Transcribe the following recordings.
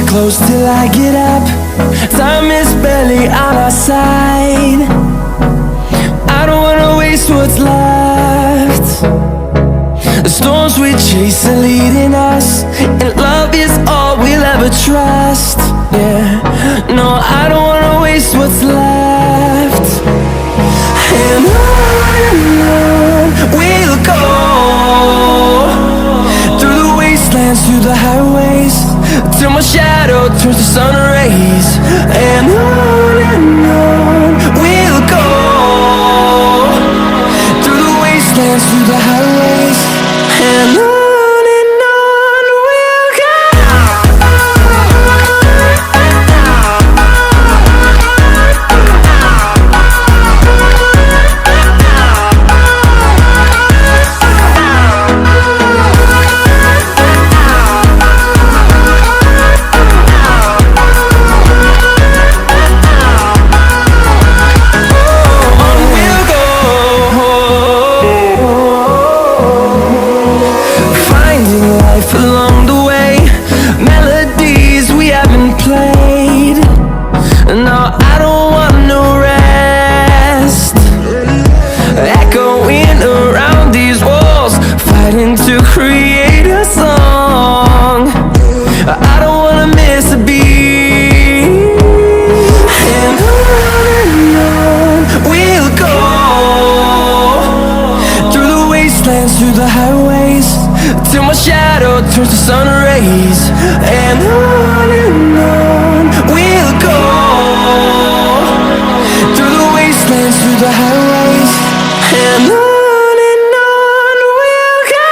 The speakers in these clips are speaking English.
close till I get up. Time is barely on our side. I don't wanna waste what's left. The storms we chase are leading us, and love is all we'll ever trust. Yeah, no, I don't wanna waste what's left. And on we'll go, through the wastelands, through the highways, till my shadow turns to sun rays. And on we'll go, through the wastelands, through the highways, and on we'll go. Along the way, melodies we haven't played. No, I don't want no rest. Echoing around these walls, fighting to create a song. I don't wanna miss a beat. And on we'll go, through the wastelands, through the highways, till my shadow turns to sun rays. And on we'll go, through the wastelands, through the highways, and on we'll go.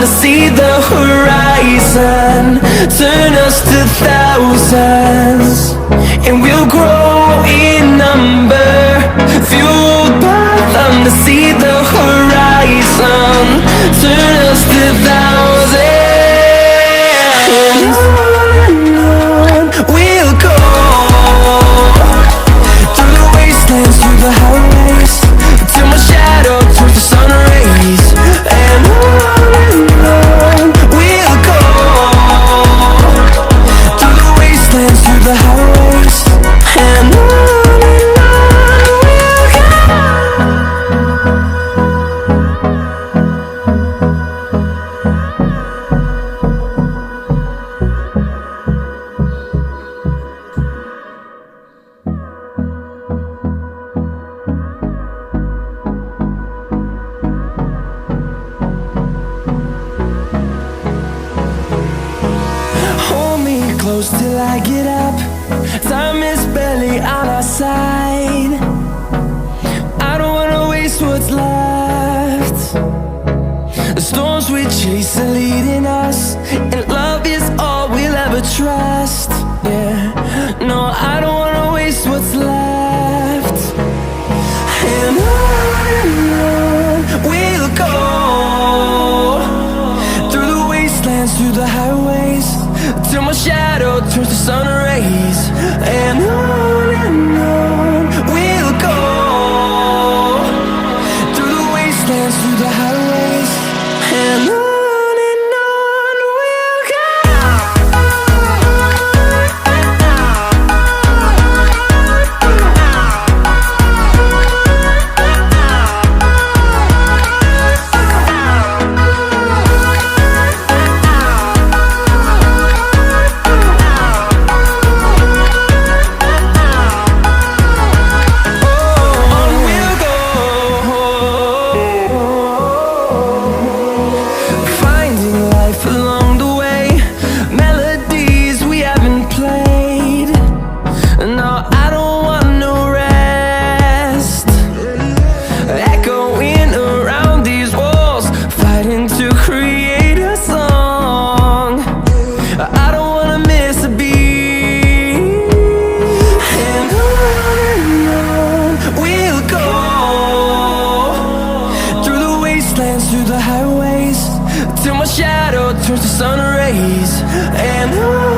To see the horizon turn us to thousands, and we'll grow in number, fueled by them. To see the horizon turn us to thousands, and on we'll go, through the wastelands, through the highways, till my shadow turns to sun rays. And on we'll go, through the wastelands, through the highways, and on we'll go. Close till I get up. Time is barely on our side. I don't wanna waste what's left. The storms we chase are leading us, and love is all we'll ever trust. Yeah, no, I don't wanna waste what's left. And on we'll go, through the wastelands, through the highways, till my shadow turns to sun rays. And on we'll go, through the wastelands, through the highways, and on we'll go. turns to sun rays, and